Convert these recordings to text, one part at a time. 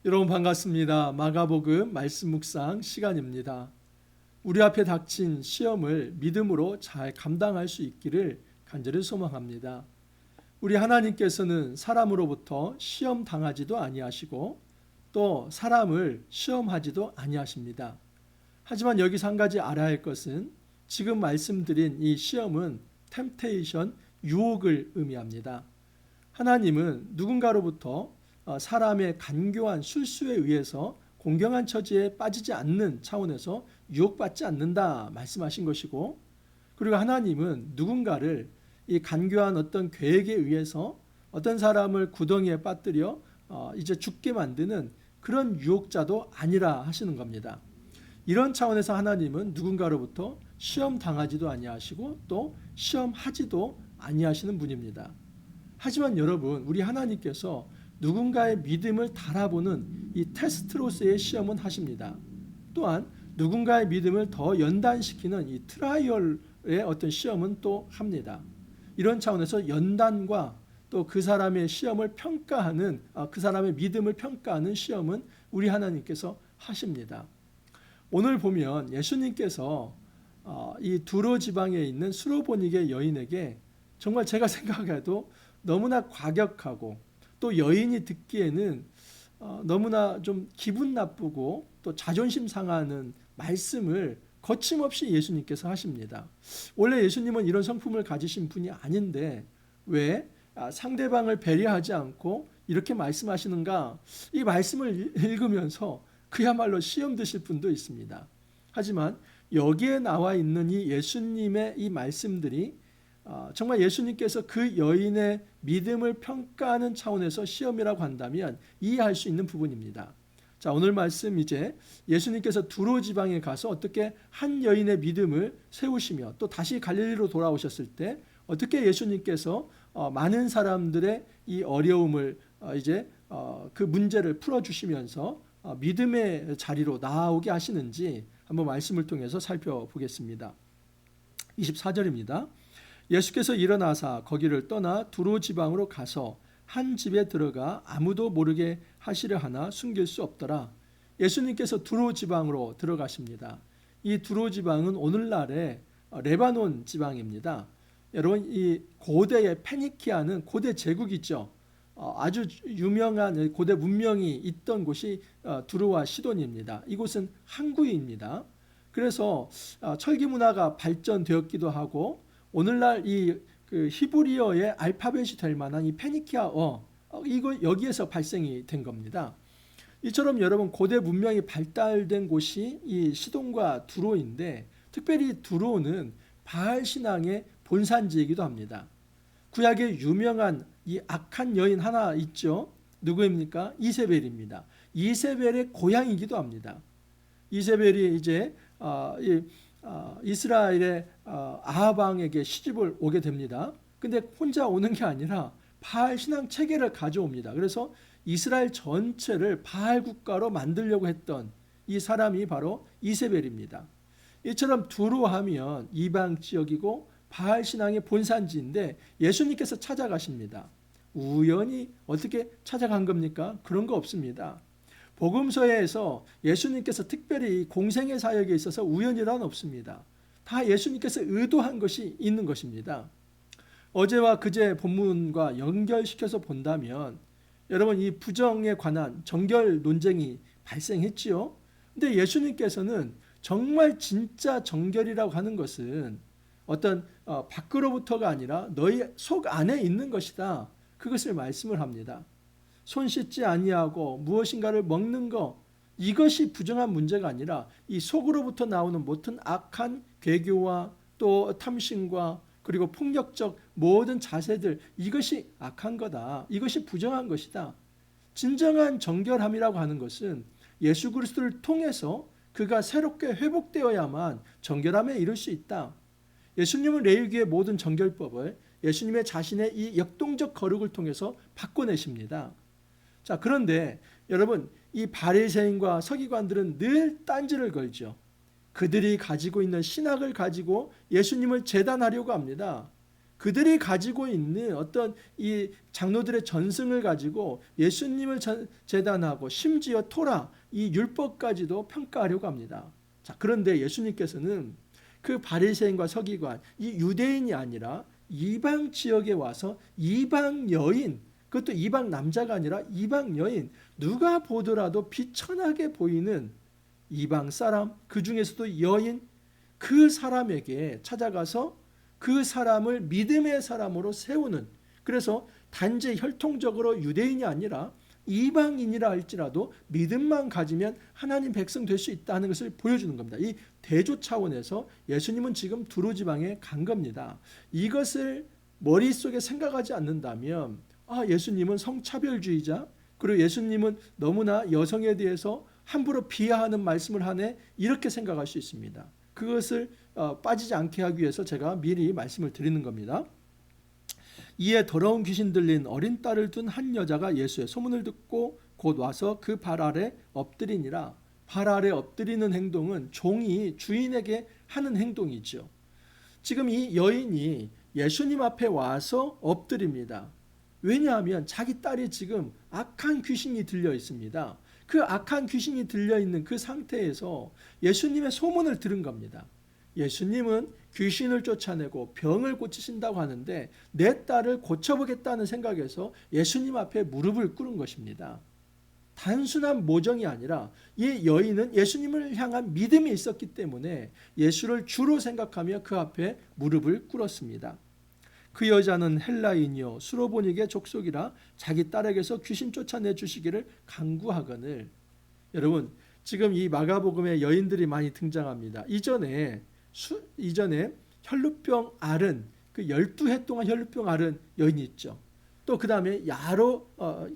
여러분 반갑습니다. 마가복음 말씀 묵상 시간입니다. 우리 앞에 닥친 시험을 믿음으로 잘 감당할 수 있기를 간절히 소망합니다. 우리 하나님께서는 사람으로부터 시험 당하지도 아니하시고 또 사람을 시험하지도 아니하십니다. 하지만 여기서 한 가지 알아야 할 것은 지금 말씀드린 이 시험은 템테이션, 유혹을 의미합니다. 하나님은 누군가로부터 사람의 간교한 술수에 의해서 공경한 처지에 빠지지 않는 차원에서 유혹받지 않는다 말씀하신 것이고, 그리고 하나님은 누군가를 이 간교한 어떤 계획에 의해서 어떤 사람을 구덩이에 빠뜨려 이제 죽게 만드는 그런 유혹자도 아니라 하시는 겁니다. 이런 차원에서 하나님은 누군가로부터 시험 당하지도 아니하시고 또 시험하지도 아니하시는 분입니다. 하지만 여러분, 우리 하나님께서 누군가의 믿음을 달아보는 이 테스트로서의 시험은 하십니다. 또한 누군가의 믿음을 더 연단시키는 이 트라이얼의 어떤 시험은 또 합니다. 이런 차원에서 연단과 또 그 사람의 시험을 평가하는, 그 사람의 믿음을 평가하는 시험은 우리 하나님께서 하십니다. 오늘 보면 예수님께서 이 두로 지방에 있는 수로보니게 여인에게 정말 제가 생각해도 너무나 과격하고 또 여인이 듣기에는 너무나 좀 기분 나쁘고 또 자존심 상하는 말씀을 거침없이 예수님께서 하십니다. 원래 예수님은 이런 성품을 가지신 분이 아닌데 왜 상대방을 배려하지 않고 이렇게 말씀하시는가? 이 말씀을 읽으면서 그야말로 시험 드실 분도 있습니다. 하지만 여기에 나와 있는 이 예수님의 이 말씀들이 정말 예수님께서 그 여인의 믿음을 평가하는 차원에서 시험이라고 한다면 이해할 수 있는 부분입니다. 자, 오늘 말씀 이제 예수님께서 두로 지방에 가서 어떻게 한 여인의 믿음을 세우시며 또 다시 갈릴리로 돌아오셨을 때 어떻게 예수님께서 많은 사람들의 이 어려움을 이제 그 문제를 풀어주시면서 믿음의 자리로 나아오게 하시는지 한번 말씀을 통해서 살펴보겠습니다. 24절입니다. 예수께서 일어나사 거기를 떠나 두로 지방으로 가서 한 집에 들어가 아무도 모르게 하시려 하나 숨길 수 없더라. 예수님께서 두로 지방으로 들어가십니다. 이 두로 지방은 오늘날의 레바논 지방입니다. 여러분, 이 고대의 페니키아는 고대 제국이죠. 아주 유명한 고대 문명이 있던 곳이 두로와 시돈입니다. 이곳은 항구입니다. 그래서 철기 문화가 발전되었기도 하고 오늘날 그 히브리어의 알파벳이 될 만한 이 페니키아어, 이거 여기에서 발생이 된 겁니다. 이처럼 여러분 고대 문명이 발달된 곳이 이 시돈과 두로인데 특별히 두로는 바알 신앙의 본산지이기도 합니다. 구약에 유명한 이 악한 여인 하나 있죠. 누구입니까? 이세벨입니다. 이세벨의 고향이기도 합니다. 이세벨이 이제 이스라엘의 아합 왕에게 시집을 오게 됩니다. 근데 혼자 오는 게 아니라 바알 신앙 체계를 가져옵니다. 그래서 이스라엘 전체를 바알 국가로 만들려고 했던 이 사람이 바로 이세벨입니다. 이처럼 두로하면 이방 지역이고 바알 신앙의 본산지인데 예수님께서 찾아가십니다. 우연히 어떻게 찾아간 겁니까? 그런 거 없습니다. 복음서에서 예수님께서 특별히 공생의 사역에 있어서 우연이란 없습니다. 다 예수님께서 의도한 것이 있는 것입니다. 어제와 그제 본문과 연결시켜서 본다면 여러분 이 부정에 관한 정결 논쟁이 발생했지요. 근데 예수님께서는 정말 진짜 정결이라고 하는 것은 어떤 밖으로부터가 아니라 너희 속 안에 있는 것이다. 그것을 말씀을 합니다. 손 씻지 아니하고 무엇인가를 먹는 것, 이것이 부정한 문제가 아니라 이 속으로부터 나오는 모든 악한 괴교와 또 탐심과 그리고 폭력적 모든 자세들, 이것이 악한 거다. 이것이 부정한 것이다. 진정한 정결함이라고 하는 것은 예수 그리스도를 통해서 그가 새롭게 회복되어야만 정결함에 이를 수 있다. 예수님은 레위기의 모든 정결법을 예수님의 자신의 이 역동적 거룩을 통해서 바꿔내십니다. 자, 그런데 여러분 이 바리새인과 서기관들은 늘 딴지를 걸죠. 그들이 가지고 있는 신학을 가지고 예수님을 재단하려고 합니다. 그들이 가지고 있는 어떤 이 장로들의 전승을 가지고 예수님을 재단하고 심지어 토라, 이 율법까지도 평가하려고 합니다. 자, 그런데 예수님께서는 그 바리새인과 서기관, 이 유대인이 아니라 이방 지역에 와서 이방 여인, 그것도 이방 남자가 아니라 이방 여인, 누가 보더라도 비천하게 보이는 이방 사람, 그 중에서도 여인, 그 사람에게 찾아가서 그 사람을 믿음의 사람으로 세우는, 그래서 단지 혈통적으로 유대인이 아니라 이방인이라 할지라도 믿음만 가지면 하나님 백성 될 수 있다는 것을 보여주는 겁니다. 이 대조 차원에서 예수님은 지금 두로지방에 간 겁니다. 이것을 머릿속에 생각하지 않는다면 예수님은 성차별주의자, 그리고 예수님은 너무나 여성에 대해서 함부로 비하하는 말씀을 하네, 이렇게 생각할 수 있습니다. 그것을 빠지지 않게 하기 위해서 제가 미리 말씀을 드리는 겁니다. 이에 더러운 귀신 들린 어린 딸을 둔 한 여자가 예수의 소문을 듣고 곧 와서 그 발 아래 엎드리니라. 발 아래 엎드리는 행동은 종이 주인에게 하는 행동이죠. 지금 이 여인이 예수님 앞에 와서 엎드립니다. 왜냐하면 자기 딸이 지금 악한 귀신이 들려 있습니다. 그 악한 귀신이 들려있는 그 상태에서 예수님의 소문을 들은 겁니다. 예수님은 귀신을 쫓아내고 병을 고치신다고 하는데 내 딸을 고쳐보겠다는 생각에서 예수님 앞에 무릎을 꿇은 것입니다. 단순한 모정이 아니라 이 여인은 예수님을 향한 믿음이 있었기 때문에 예수를 주로 생각하며 그 앞에 무릎을 꿇었습니다. 그 여자는 헬라인이요 수로보닉의 족속이라 자기 딸에게서 귀신 쫓아내 주시기를 간구하거늘. 여러분, 지금 이 마가복음에 여인들이 많이 등장합니다. 이전에 혈루병 앓은, 그 12해 동안 혈루병 앓은 여인이 있죠. 또 그 다음에 야로,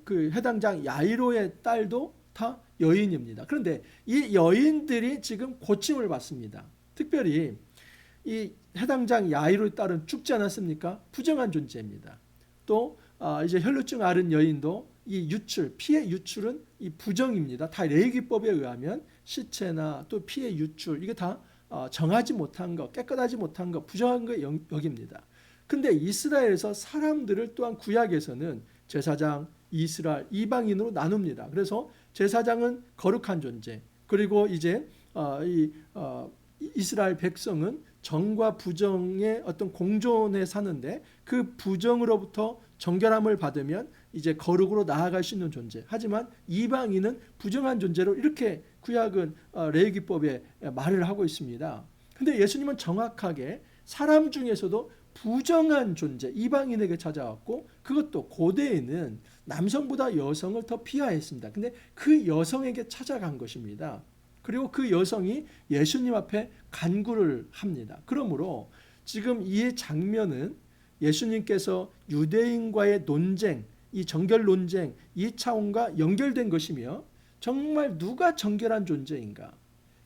그 해당장 야이로의 딸도 다 여인입니다. 그런데 이 여인들이 지금 고침을 받습니다. 특별히 이 해당장 야이로의 딸은 죽지 않았습니까? 부정한 존재입니다. 또 이제 혈루증 앓은 여인도 이 유출, 피의 유출은 이 부정입니다. 다 레위기법에 의하면 시체나 또 피의 유출, 이게 다 정하지 못한 것, 깨끗하지 못한 것, 부정한 것 여깁니다. 근데 이스라엘에서 사람들을 또한 구약에서는 제사장, 이스라엘, 이방인으로 나눕니다. 그래서 제사장은 거룩한 존재, 그리고 이제 이스라엘 백성은 정과 부정의 어떤 공존에 사는데 그 부정으로부터 정결함을 받으면 이제 거룩으로 나아갈 수 있는 존재. 하지만 이방인은 부정한 존재로, 이렇게 구약은 레위기법에 말을 하고 있습니다. 근데 예수님은 정확하게 사람 중에서도 부정한 존재, 이방인에게 찾아왔고, 그것도 고대에는 남성보다 여성을 더 비하했습니다. 근데 그 여성에게 찾아간 것입니다. 그리고 그 여성이 예수님 앞에 간구를 합니다. 그러므로 지금 이 장면은 예수님께서 유대인과의 논쟁, 이 정결 논쟁, 이 차원과 연결된 것이며, 정말 누가 정결한 존재인가,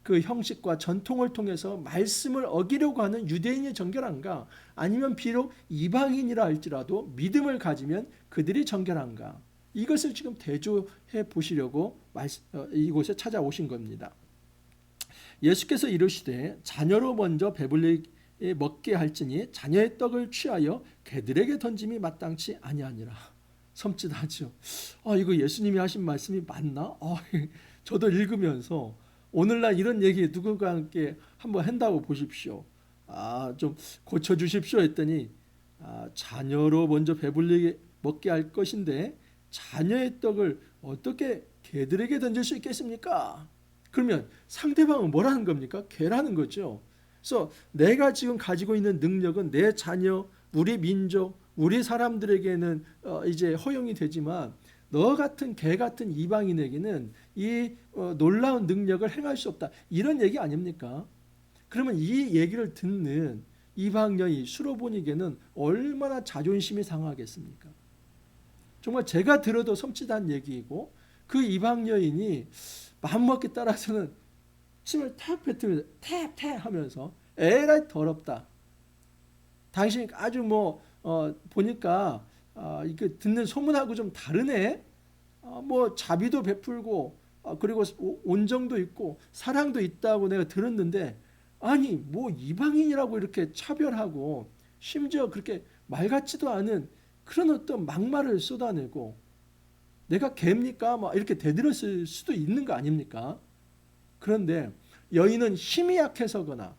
그 형식과 전통을 통해서 말씀을 어기려고 하는 유대인이 정결한가, 아니면 비록 이방인이라 할지라도 믿음을 가지면 그들이 정결한가, 이것을 지금 대조해 보시려고 이곳에 찾아오신 겁니다. 예수께서 이르시되 자녀로 먼저 배불리게 먹게 할지니 자녀의 떡을 취하여 개들에게 던짐이 마땅치 아니하니라. 섬찟하죠. 이거 예수님이 하신 말씀이 맞나? 저도 읽으면서 오늘날 이런 얘기 누군가 함께 한번 한다고 보십시오. 좀 고쳐주십시오 했더니 자녀로 먼저 배불리게 먹게 할 것인데 자녀의 떡을 어떻게 개들에게 던질 수 있겠습니까? 그러면 상대방은 뭐라는 겁니까? 개라는 거죠. 그래서 내가 지금 가지고 있는 능력은 내 자녀, 우리 민족, 우리 사람들에게는 이제 허용이 되지만 너 같은 개 같은 이방인에게는 이 놀라운 능력을 행할 수 없다, 이런 얘기 아닙니까? 그러면 이 얘기를 듣는 이방 여인 수로보니게는 얼마나 자존심이 상하겠습니까? 정말 제가 들어도 섬찟한 얘기이고, 그 이방 여인이 마음먹기 따라서는 침을 탁 뱉으면서 탭탭 하면서 에라이 더럽다, 당신이 아주 보니까 이게 듣는 소문하고 좀 다르네, 자비도 베풀고 그리고 온정도 있고 사랑도 있다고 내가 들었는데, 아니 이방인이라고 이렇게 차별하고 심지어 그렇게 말 같지도 않은 그런 어떤 막말을 쏟아내고 내가 개입니까? 막 이렇게 대들었을 수도 있는 거 아닙니까? 그런데 여인은 힘이 약해서거나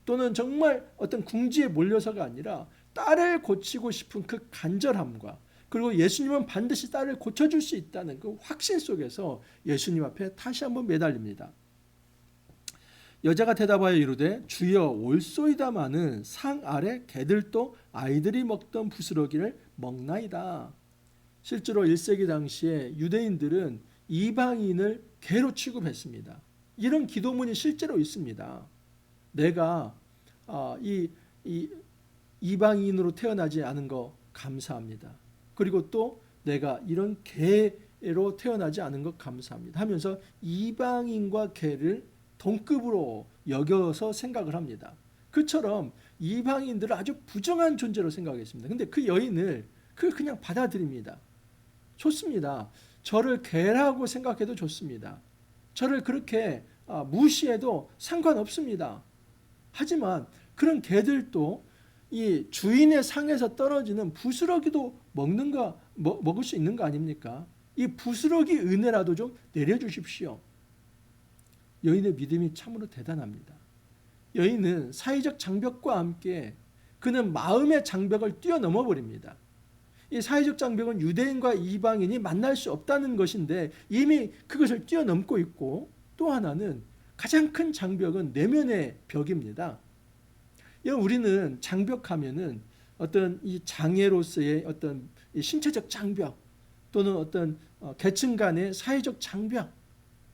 또는 정말 어떤 궁지에 몰려서가 아니라 딸을 고치고 싶은 그 간절함과 그리고 예수님은 반드시 딸을 고쳐줄 수 있다는 그 확신 속에서 예수님 앞에 다시 한번 매달립니다. 여자가 대답하여 이르되 주여 올소이다마는 상 아래 개들도 아이들이 먹던 부스러기를 먹나이다. 실제로 1세기 당시에 유대인들은 이방인을 개로 취급했습니다. 이런 기도문이 실제로 있습니다. 내가 이 이방인으로 태어나지 않은 거 감사합니다. 그리고 또 내가 이런 개로 태어나지 않은 것 감사합니다 하면서 이방인과 개를 동급으로 여겨서 생각을 합니다. 그처럼 이방인들을 아주 부정한 존재로 생각했습니다. 근데 그 여인을 그냥 받아들입니다. 좋습니다. 저를 개라고 생각해도 좋습니다. 저를 그렇게 무시해도 상관없습니다. 하지만 그런 개들도 이 주인의 상에서 떨어지는 부스러기도 먹을 수 있는 거 아닙니까? 이 부스러기 은혜라도 좀 내려주십시오. 여인의 믿음이 참으로 대단합니다. 여인은 사회적 장벽과 함께 그는 마음의 장벽을 뛰어넘어 버립니다. 이 사회적 장벽은 유대인과 이방인이 만날 수 없다는 것인데 이미 그것을 뛰어넘고 있고, 또 하나는 가장 큰 장벽은 내면의 벽입니다. 우리는 장벽하면은 어떤 이 장애로서의 어떤 신체적 장벽, 또는 어떤 계층 간의 사회적 장벽,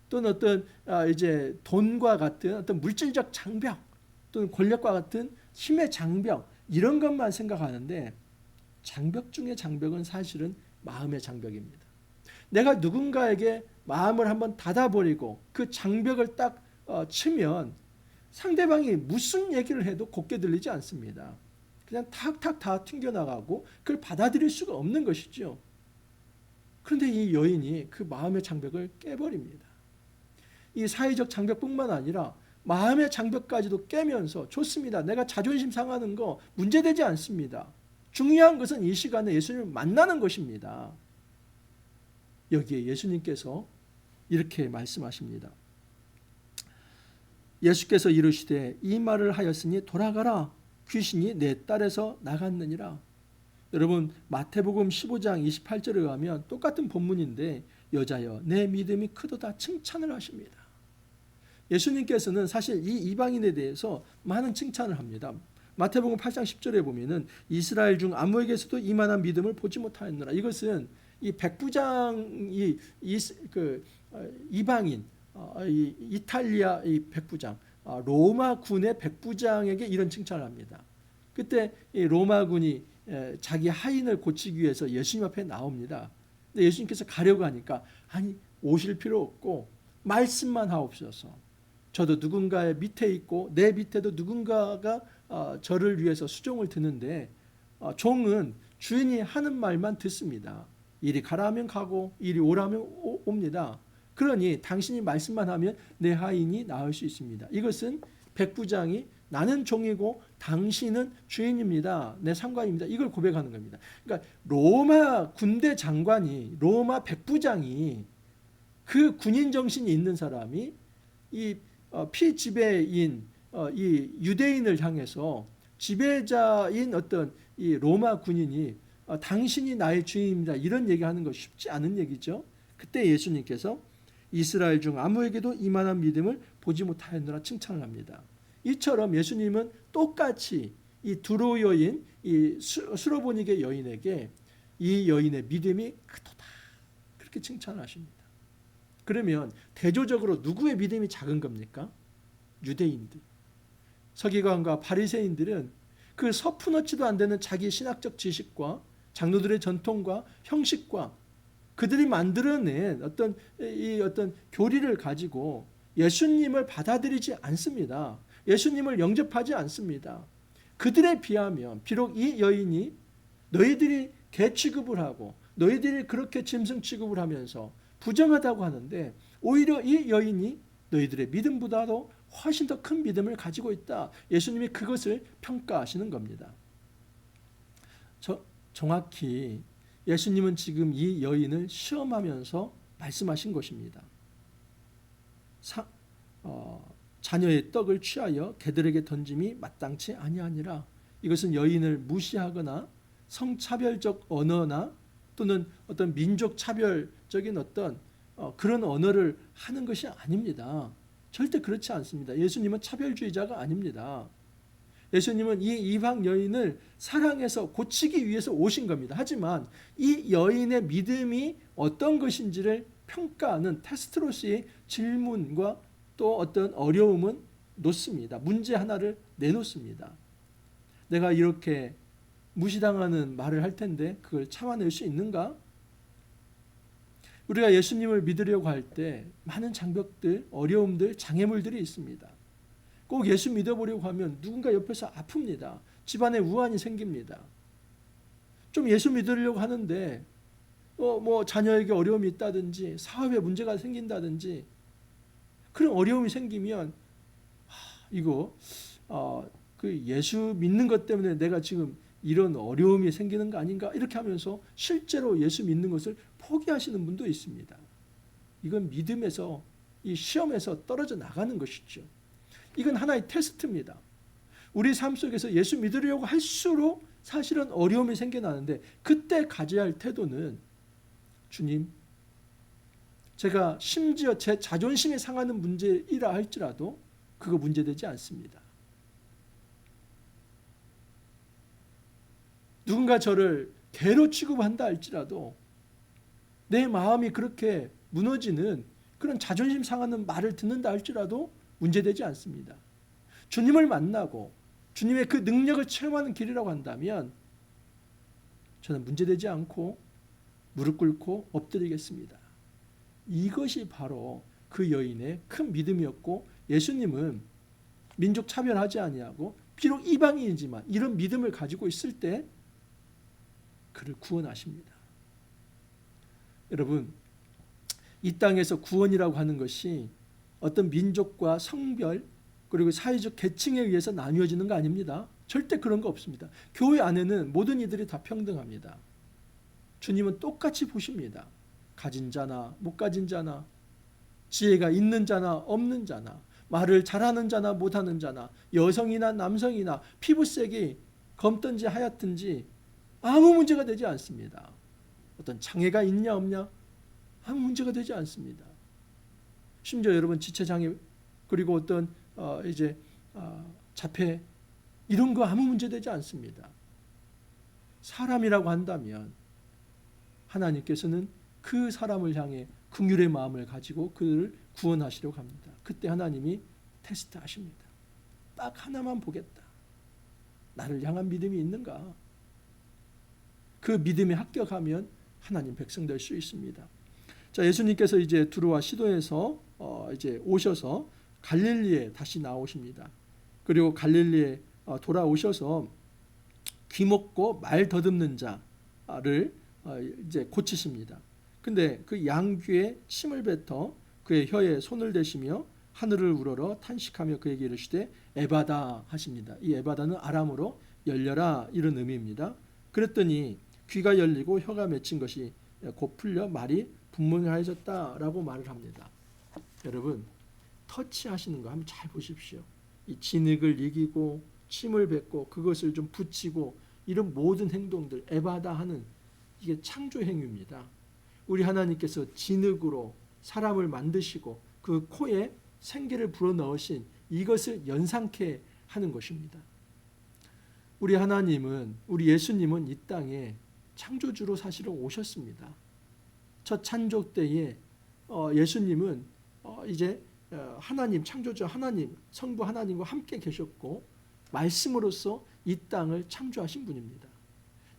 또는 어떤 이제 돈과 같은 어떤 물질적 장벽, 또는 권력과 같은 힘의 장벽, 이런 것만 생각하는데 장벽 중의 장벽은 사실은 마음의 장벽입니다. 내가 누군가에게 마음을 한번 닫아버리고 그 장벽을 딱 치면 상대방이 무슨 얘기를 해도 곱게 들리지 않습니다. 그냥 탁탁 다 튕겨나가고 그걸 받아들일 수가 없는 것이죠. 그런데 이 여인이 그 마음의 장벽을 깨버립니다. 이 사회적 장벽뿐만 아니라 마음의 장벽까지도 깨면서 좋습니다. 내가 자존심 상하는 거 문제되지 않습니다. 중요한 것은 이 시간에 예수님을 만나는 것입니다. 여기에 예수님께서 이렇게 말씀하십니다. 예수께서 이르시되 이 말을 하였으니 돌아가라, 귀신이 내 딸에서 나갔느니라. 여러분, 마태복음 15장 28절에 가면 똑같은 본문인데 여자여 내 믿음이 크도다 칭찬을 하십니다. 예수님께서는 사실 이 이방인에 대해서 많은 칭찬을 합니다. 마태복음 8장 10절에 보면은 이스라엘 중 아무에게서도 이만한 믿음을 보지 못하였노라. 이것은 이 백부장이 이방인 이탈리아 이 백부장 로마 군의 백부장에게 이런 칭찬을 합니다. 그때 이 로마군이 자기 하인을 고치기 위해서 예수님 앞에 나옵니다. 근데 예수님께서 가려고 하니까 아니 오실 필요 없고 말씀만 하옵소서. 저도 누군가의 밑에 있고 내 밑에도 누군가가 저를 위해서 수종을 드는데 종은 주인이 하는 말만 듣습니다. 이리 가라 하면 가고 이리 오라 하면 옵니다. 그러니 당신이 말씀만 하면 내 하인이 나을 수 있습니다. 이것은 백부장이 나는 종이고 당신은 주인입니다. 내 상관입니다. 이걸 고백하는 겁니다. 그러니까 로마 군대 장관이, 로마 백부장이, 그 군인 정신이 있는 사람이 이 피지배인 이 유대인을 향해서 지배자인 어떤 이 로마 군인이 당신이 나의 주인입니다. 이런 얘기하는 거 쉽지 않은 얘기죠. 그때 예수님께서 이스라엘 중 아무에게도 이만한 믿음을 보지 못하였노라 칭찬을 합니다. 이처럼 예수님은 똑같이 이 두로 여인, 이 수로보니게 여인에게 이 여인의 믿음이 크도다 그렇게 칭찬을 하십니다. 그러면 대조적으로 누구의 믿음이 작은 겁니까? 유대인들. 서기관과 바리새인들은 그 서푼어치도 안 되는 자기 신학적 지식과 장로들의 전통과 형식과 그들이 만들어낸 어떤 교리를 가지고 예수님을 받아들이지 않습니다. 예수님을 영접하지 않습니다. 그들에 비하면 비록 이 여인이 너희들이 개 취급을 하고 너희들이 그렇게 짐승 취급을 하면서 부정하다고 하는데 오히려 이 여인이 너희들의 믿음보다도 훨씬 더 큰 믿음을 가지고 있다. 예수님이 그것을 평가하시는 겁니다. 정확히 예수님은 지금 이 여인을 시험하면서 말씀하신 것입니다. 자녀의 떡을 취하여 개들에게 던짐이 마땅치 아니하니라. 이것은 여인을 무시하거나 성차별적 언어나 또는 어떤 민족 차별적인 어떤 그런 언어를 하는 것이 아닙니다. 절대 그렇지 않습니다. 예수님은 차별주의자가 아닙니다. 예수님은 이 이방 여인을 사랑해서 고치기 위해서 오신 겁니다. 하지만 이 여인의 믿음이 어떤 것인지를 평가하는 테스트로서의 질문과 또 어떤 어려움은 놓습니다. 문제 하나를 내놓습니다. 내가 이렇게 무시당하는 말을 할 텐데 그걸 참아낼 수 있는가? 우리가 예수님을 믿으려고 할 때 많은 장벽들, 어려움들, 장애물들이 있습니다. 꼭 예수 믿어보려고 하면 누군가 옆에서 아픕니다. 집안에 우환이 생깁니다. 좀 예수 믿으려고 하는데 뭐 자녀에게 어려움이 있다든지 사업에 문제가 생긴다든지 그런 어려움이 생기면 이거 그 예수 믿는 것 때문에 내가 지금 이런 어려움이 생기는 거 아닌가 이렇게 하면서 실제로 예수 믿는 것을 포기하시는 분도 있습니다. 이건 믿음에서 이 시험에서 떨어져 나가는 것이죠. 이건 하나의 테스트입니다. 우리 삶 속에서 예수 믿으려고 할수록 사실은 어려움이 생겨나는데 그때 가져야 할 태도는 주님, 제가 심지어 제 자존심이 상하는 문제이라 할지라도 그거 문제되지 않습니다. 누군가 저를 개로 취급한다 할지라도 내 마음이 그렇게 무너지는 그런 자존심 상하는 말을 듣는다 할지라도 문제되지 않습니다. 주님을 만나고 주님의 그 능력을 체험하는 길이라고 한다면 저는 문제되지 않고 무릎 꿇고 엎드리겠습니다. 이것이 바로 그 여인의 큰 믿음이었고 예수님은 민족 차별하지 아니하고 비록 이방인이지만 이런 믿음을 가지고 있을 때 그를 구원하십니다. 여러분, 이 땅에서 구원이라고 하는 것이 어떤 민족과 성별 그리고 사회적 계층에 의해서 나뉘어지는 거 아닙니다. 절대 그런 거 없습니다. 교회 안에는 모든 이들이 다 평등합니다. 주님은 똑같이 보십니다. 가진 자나 못 가진 자나 지혜가 있는 자나 없는 자나 말을 잘하는 자나 못하는 자나 여성이나 남성이나 피부색이 검든지 하얗든지 아무 문제가 되지 않습니다. 어떤 장애가 있냐 없냐 아무 문제가 되지 않습니다. 심지어 여러분 지체장애 그리고 어떤 자폐 이런 거 아무 문제 되지 않습니다. 사람이라고 한다면 하나님께서는 그 사람을 향해 긍휼의 마음을 가지고 그를 구원하시려고 합니다. 그때 하나님이 테스트하십니다. 딱 하나만 보겠다. 나를 향한 믿음이 있는가? 그 믿음에 합격하면 하나님 백성 될 수 있습니다. 자, 예수님께서 이제 두로와 시도에서 이제 오셔서 갈릴리에 다시 나오십니다. 그리고 갈릴리에 돌아오셔서 귀먹고 말 더듬는 자를 이제 고치십니다. 근데 그 양귀에 침을 뱉어 그의 혀에 손을 대시며 하늘을 우러러 탄식하며 그에게 이르시되 에바다 하십니다. 이 에바다는 아람어로 열려라 이런 의미입니다. 그랬더니 귀가 열리고 혀가 맺힌 것이 곧 풀려 말이 분명해졌다라고 말을 합니다. 여러분 터치하시는 거 한번 잘 보십시오. 이 진흙을 이기고 침을 뱉고 그것을 좀 붙이고 이런 모든 행동들 에바다 하는 이게 창조 행위입니다. 우리 하나님께서 진흙으로 사람을 만드시고 그 코에 생기를 불어넣으신 이것을 연상케 하는 것입니다. 우리 하나님은 우리 예수님은 이 땅에 창조주로 사실은 오셨습니다. 첫 창조 때에 예수님은 이제 하나님 창조주 하나님 성부 하나님과 함께 계셨고 말씀으로서 이 땅을 창조하신 분입니다.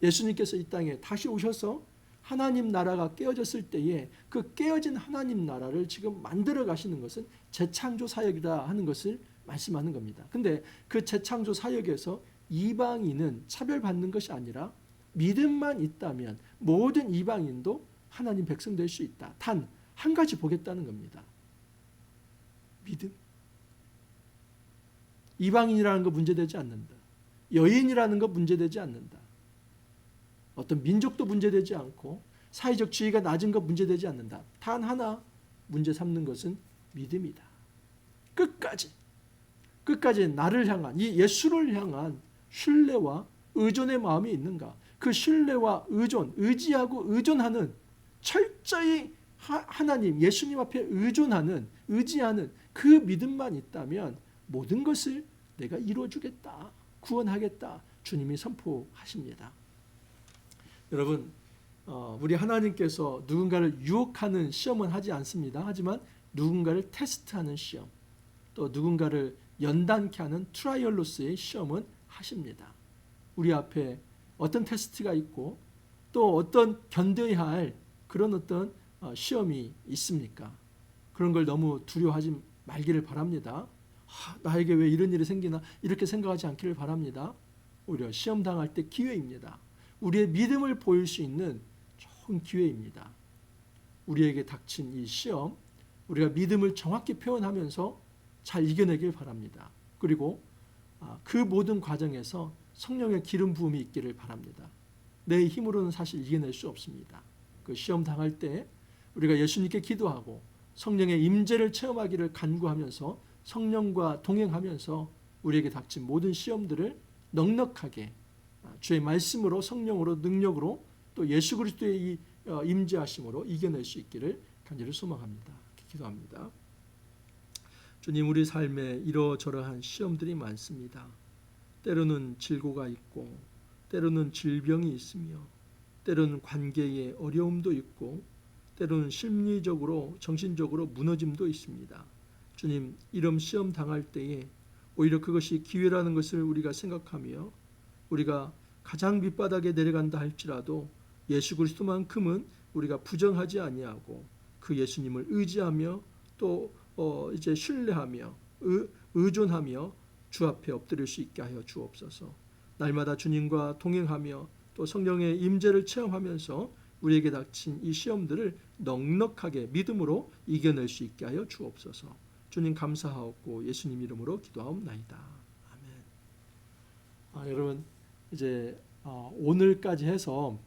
예수님께서 이 땅에 다시 오셔서 하나님 나라가 깨어졌을 때에 그 깨어진 하나님 나라를 지금 만들어 가시는 것은 재창조 사역이다 하는 것을 말씀하는 겁니다. 근데 그 재창조 사역에서 이방인은 차별받는 것이 아니라 믿음만 있다면 모든 이방인도 하나님 백성 될 수 있다. 단 한 가지 보겠다는 겁니다. 믿음. 이방인이라는 거 문제되지 않는다. 여인이라는 거 문제되지 않는다. 어떤 민족도 문제되지 않고 사회적 지위가 낮은 것 문제되지 않는다. 단 하나 문제 삼는 것은 믿음이다. 끝까지 나를 향한 이 예수를 향한 신뢰와 의존의 마음이 있는가? 그 신뢰와 의존, 의지하고 의존하는 철저히 하나님, 예수님 앞에 의지하는 그 믿음만 있다면 모든 것을 내가 이루어주겠다, 구원하겠다 주님이 선포하십니다. 여러분, 우리 하나님께서 누군가를 유혹하는 시험은 하지 않습니다. 하지만 누군가를 테스트하는 시험, 또 누군가를 연단케 하는 트라이얼로스의 시험은 하십니다. 우리 앞에 어떤 테스트가 있고 또 어떤 견뎌야 할 그런 어떤 시험이 있습니까? 그런 걸 너무 두려워하지 말기를 바랍니다. 나에게 왜 이런 일이 생기나 이렇게 생각하지 않기를 바랍니다. 오히려 시험 당할 때 기회입니다. 우리의 믿음을 보일 수 있는 좋은 기회입니다. 우리에게 닥친 이 시험, 우리가 믿음을 정확히 표현하면서 잘 이겨내길 바랍니다. 그리고 그 모든 과정에서 성령의 기름 부음이 있기를 바랍니다. 내 힘으로는 사실 이겨낼 수 없습니다. 그 시험 당할 때 우리가 예수님께 기도하고 성령의 임재를 체험하기를 간구하면서 성령과 동행하면서 우리에게 닥친 모든 시험들을 넉넉하게 주의 말씀으로, 성령으로, 능력으로, 또 예수 그리스도의 이 임재하심으로 이겨낼 수 있기를 간절히 소망합니다. 기도합니다. 주님, 우리 삶에 이러저러한 시험들이 많습니다. 때로는 질고가 있고, 때로는 질병이 있으며, 때로는 관계에 어려움도 있고, 때로는 심리적으로, 정신적으로 무너짐도 있습니다. 주님, 이런 시험 당할 때에 오히려 그것이 기회라는 것을 우리가 생각하며, 우리가 가장 밑바닥에 내려간다 할지라도 예수 그리스도만큼은 우리가 부정하지 아니하고 그 예수님을 의지하며 또 이제 신뢰하며 의존하며 주 앞에 엎드릴 수 있게 하여 주옵소서. 날마다 주님과 동행하며 또 성령의 임재를 체험하면서 우리에게 닥친 이 시험들을 넉넉하게 믿음으로 이겨낼 수 있게 하여 주옵소서. 주님 감사하옵고 예수님 이름으로 기도하옵나이다. 아멘. 여러분, 이제 오늘까지 해서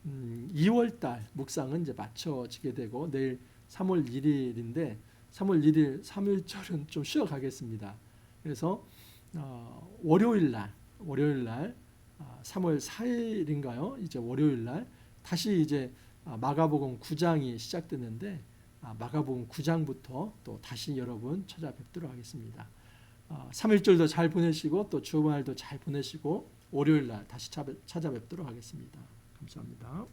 2월달 묵상은 이제 마쳐지게 되고 내일 3월 1일인데 3월 1일 3일절은 좀 쉬어가겠습니다. 그래서 월요일 날 3월 4일인가요? 이제 월요일 날 다시 이제 마가복음 9장이 시작되는데 마가복음 9장부터 또 다시 여러분 찾아뵙도록 하겠습니다. 3일절도 잘 보내시고 또 주말도 잘 보내시고 월요일 날 다시 찾아뵙도록 하겠습니다. 감사합니다.